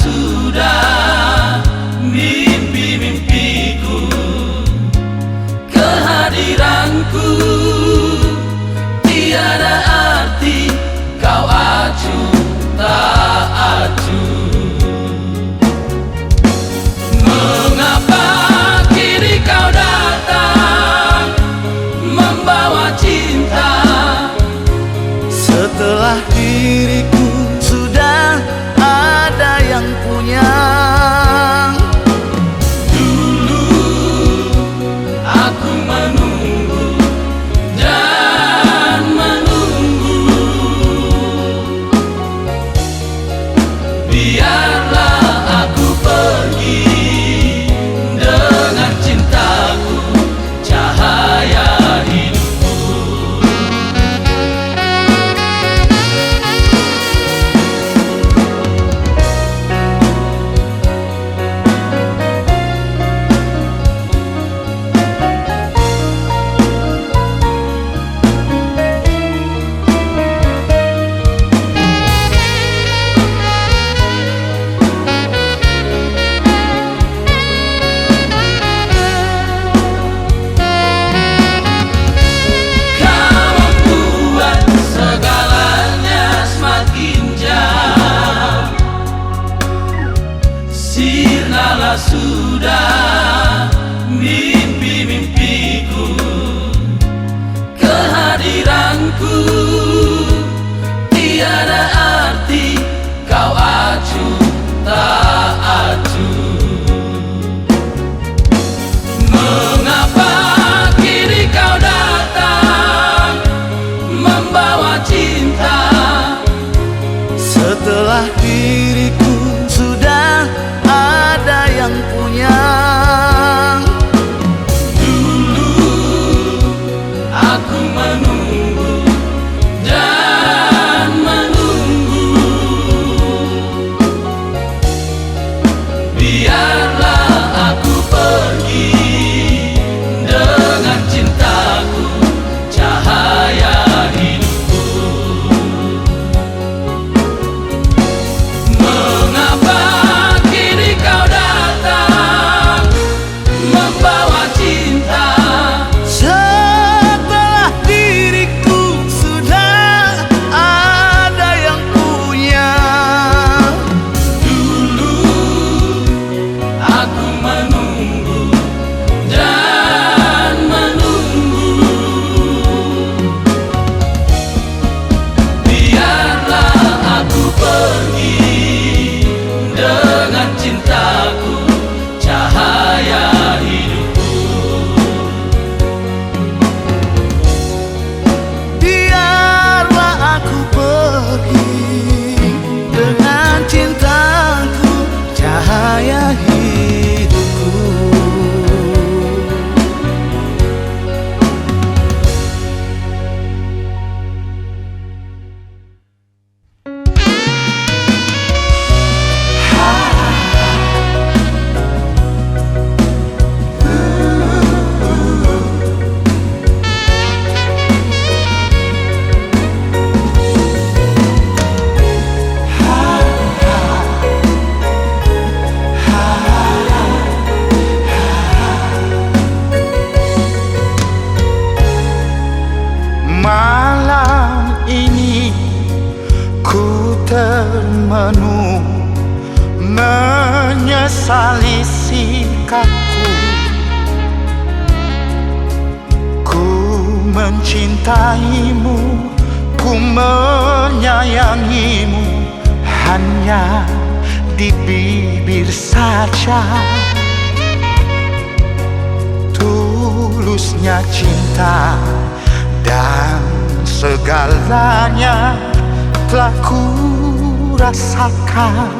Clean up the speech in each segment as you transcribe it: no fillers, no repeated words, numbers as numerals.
sudah mimpi-mimpiku, kehadiranku tiada arti, kau acuh tak acuh. Mengapa kini kau datang membawa cinta, setelah diriku sudah ada yang punya? Dulu aku menunggu dan menunggu, biarlah aku pergi dengan cintaku, cahaya hidupku. Sirnalah sudah mimpi-mimpiku, kehadiranku tiada arti, kau acuh tak acuh. Mengapa kini kau datang membawa cinta, Setelah diriku sudah ada yang punya? dulu aku menunggu dan menunggu, biarlah aku pergi dengan cintaku, cahaya hidupku. Mengapa kini kau datang membawa cinta, Setelah diriku sudah ada yang punya? dulu aku menunggu dan menunggu, biarlah aku pergi dengan cintaku, cahaya hidupku. Biarlah aku pergi dengan cintaku, cahaya hidupku. Malam ini ku termenung, menyesali sikapku. Ku mencintaimu, ku menyayangimu, hanya di bibir saja. Tulusnya cinta dan segalanya telah ku rasakan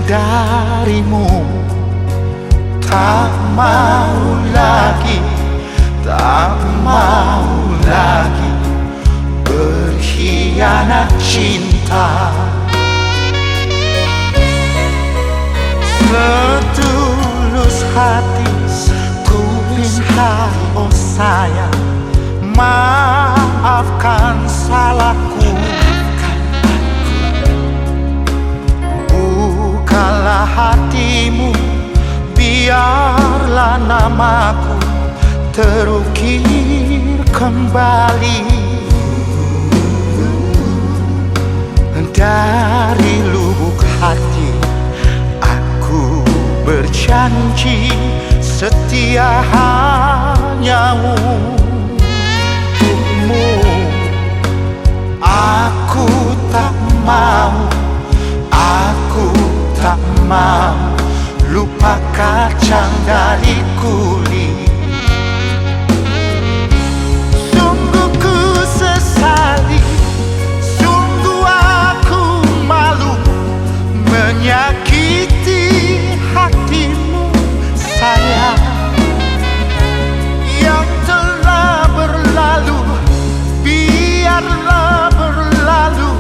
darimu. Tak mau lagi, tak mau lagi berkhianat cinta. Setulus hati ku minta, oh sayang, maafkan salahku. Bukalah terukir kembali. Dari lubuk hati aku berjanji setia hanya untukmu. Aku tak mau lupa kacang dari kulit. Sungguh ku sesali, sungguh aku malu menyakiti hatimu sayang. Yang telah berlalu biarlah berlalu,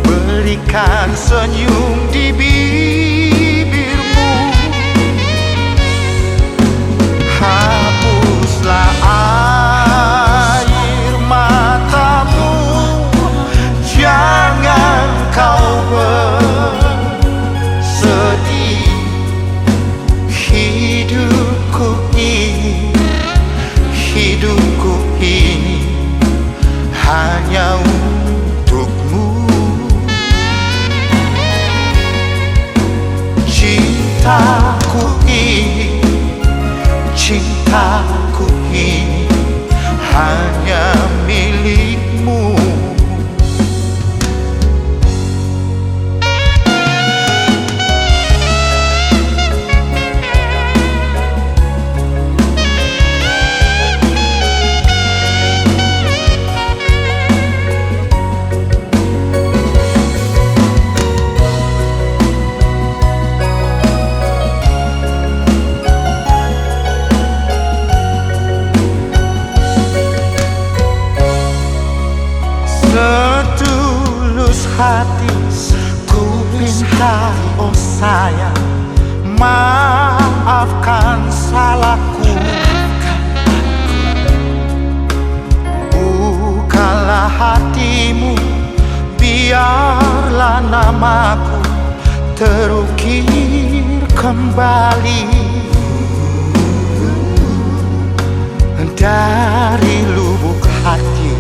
berikan senyum di bibirmu. Hapuslah air matamu, jangan kau bersedih. Hidupku ini hanya untukmu. Cintaku ini hanya milikmu. Setulus hati ku minta, oh sayang, maafkan salahku. Bukalah hatimu, biarlah namaku terukir kembali. Dari lubuk hati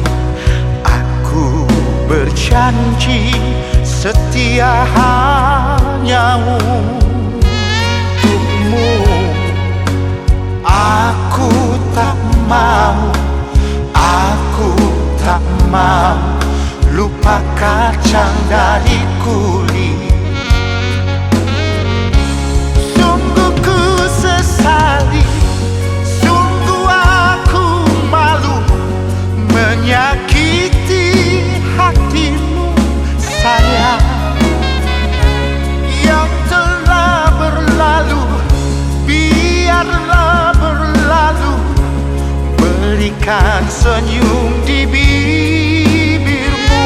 aku berjanji setia hanya untukmu. Aku tak mau lupa kacang dari kulit. Sungguh ku sesali, sungguh aku malu menyakiti hatimu sayang. Yang telah berlalu biarlah berlalu, berikan senyum di bibirmu.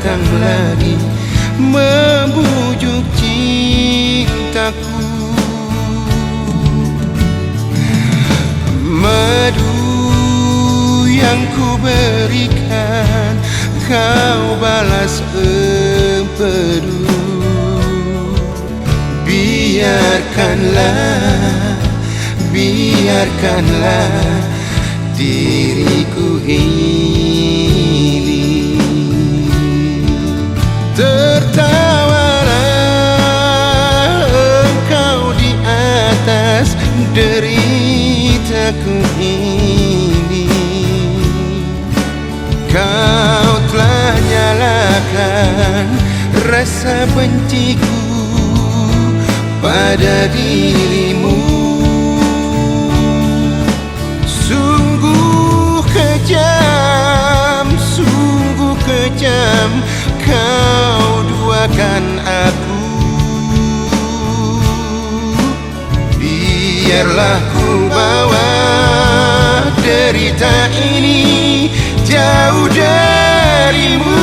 datang lagi membujuk cintaku. Madu yang ku berikan kau balas empedu. Biarkanlah diriku ini. Tertawalah engkau di atas deritaku ini. Kau telah nyalakan rasa benciku pada dirimu. Sungguh kejam kau duakan aku. Biarlah ku bawa derita ini jauh darimu.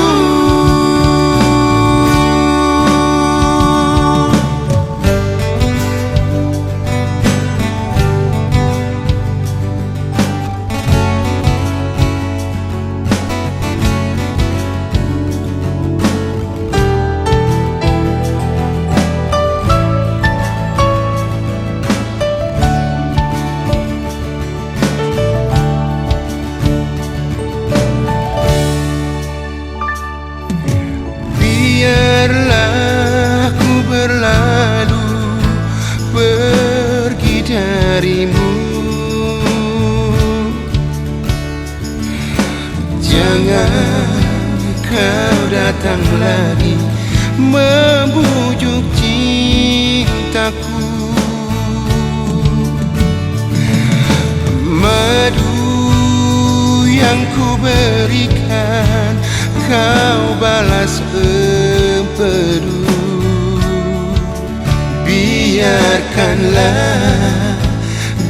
Biarlah ku berlalu pergi darimu. Jangan kau datang lagi membujuk cintaku. Madu yang ku berikan kau balas empedu.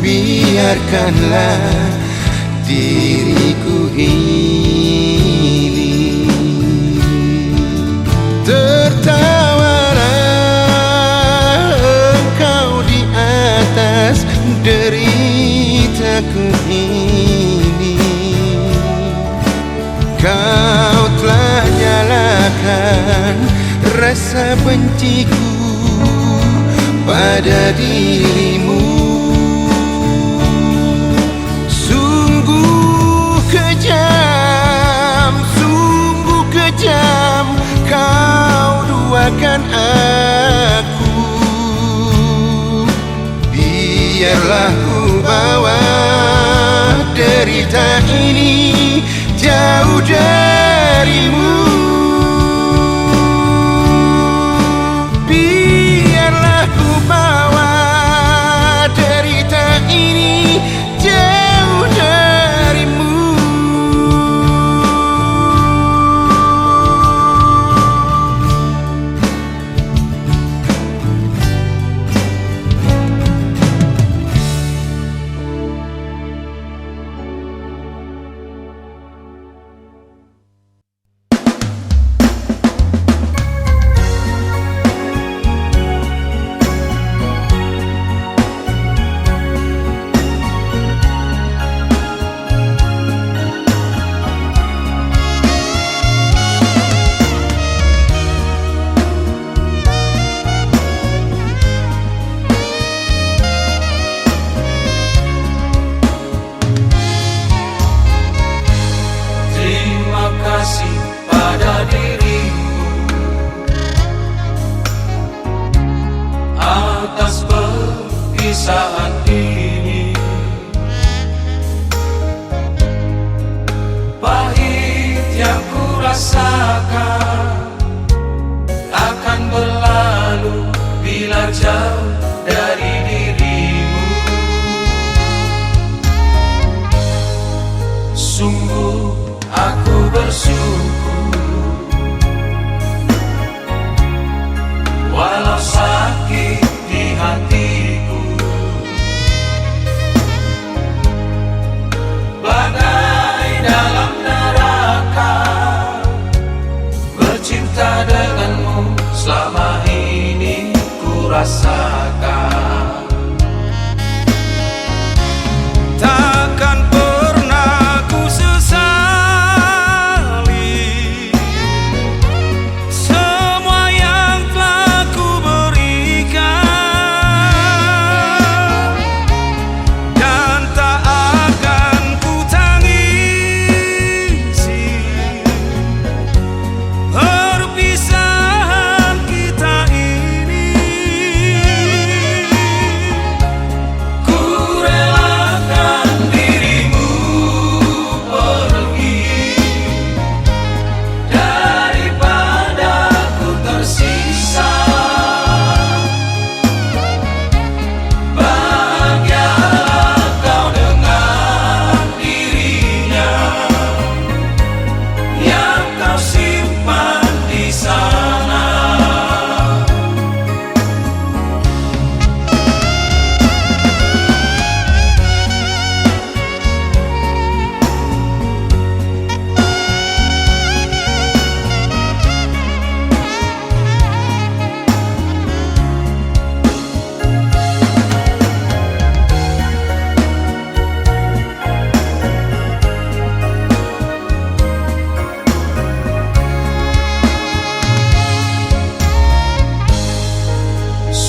Biarkanlah diriku ini. Tertawalah engkau di atas deritaku ini. Kau telah nyalakan rasa benciku pada dirimu. Sungguh kejam kau duakan aku. Biarlah ku bawa derita ini jauh darimu. Biarlah ku bawa derita ini jauh darimu. saat ini. Pahit yang ku rasakan akan berlalu bila jauh dari dirimu. Sungguh aku bersyukur, walau sakit di hatiku, bagai dalam neraka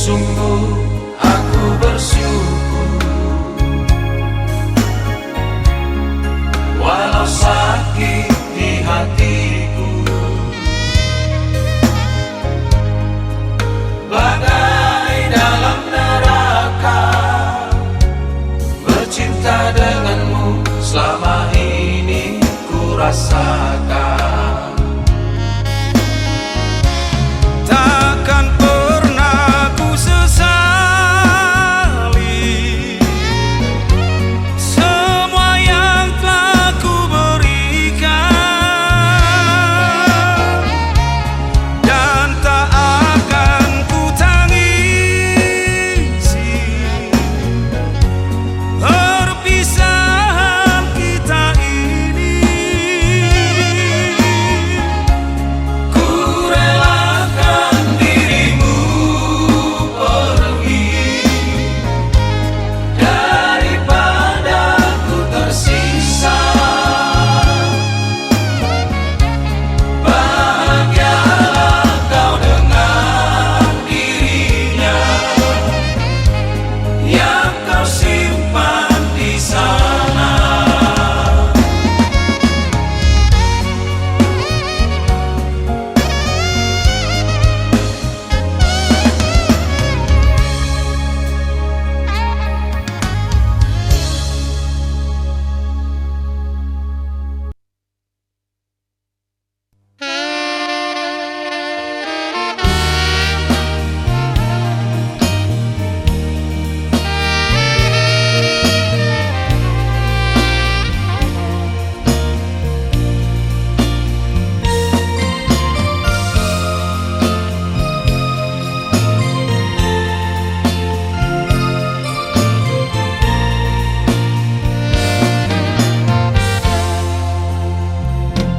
Sungguh aku bersyukur, walau sakit di hatiku, bagai dalam neraka, bercinta denganmu selama ini ku rasakan. Takkan pernah ku sesali semua yang telah ku berikan, dan tak akan ku tangisi perpisahan kita ini. Ku relakan dirimu pergi daripada ku tersiksa. Bahagialah kau dengan dirinya yang kau simpan di sana.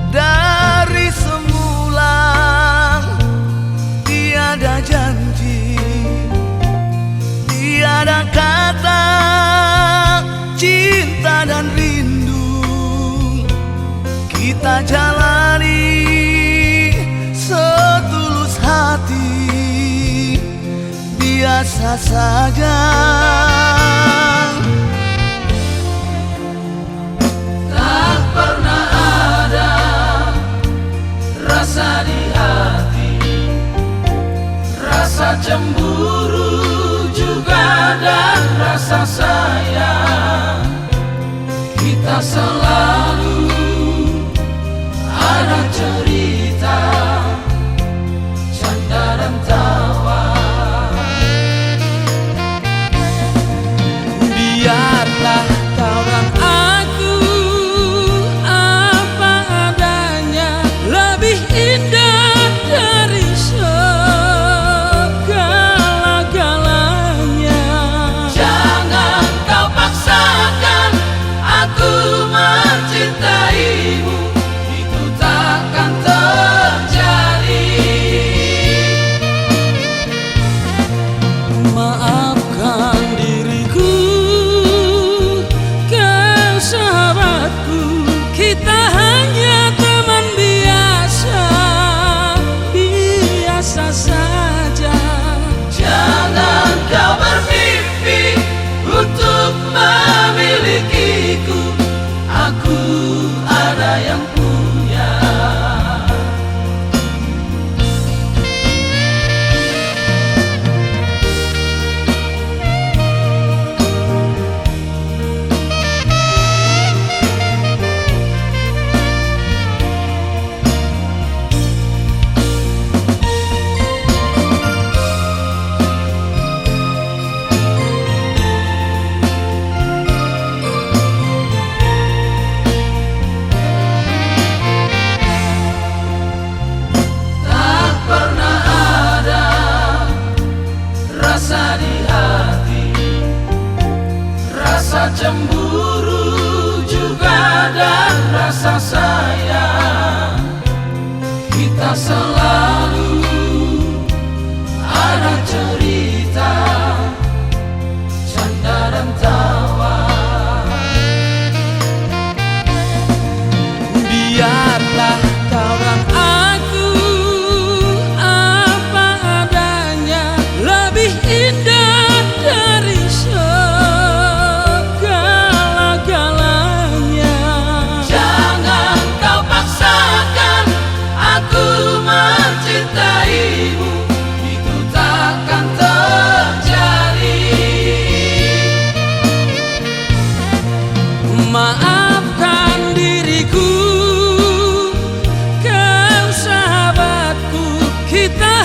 Dari semula tiada janji, tiada kata cinta dan rindu, kita jalani setulus hati, biasa saja. Tak pernah ada rasa di hati, rasa cemburu juga dan rasa sayang. Kita selalu ada cerita, canda dan tawa. Biarlah kau dan aku apa adanya, lebih indah dari segala-galanya. Jangan kau paksakan aku mencintaimu, itu takkan terjadi. Maafkan diriku, kau sahabatku, kita hanya teman biasa, biasa saja. Jangan kau bermimpi untuk memilikiku, aku ada yang punya. Tak pernah ada rasa di hati, rasa cemburu juga dan rasa sayang. Kita selalu ada cerita, canda dan tawa. Biarlah kau dan aku apa adanya, lebih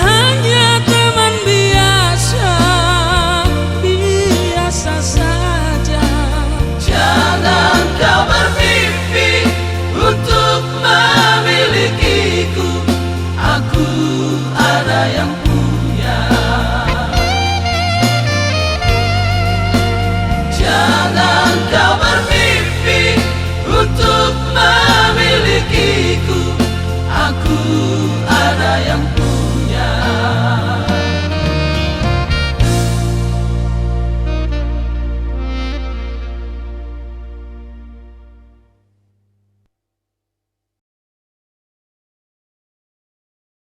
hanya teman biasa, biasa saja. Jangan kau bermimpi untuk memilikiku. Aku ada yang punya. Jangan kau bermimpi untuk memilikiku. Aku ada yang punya.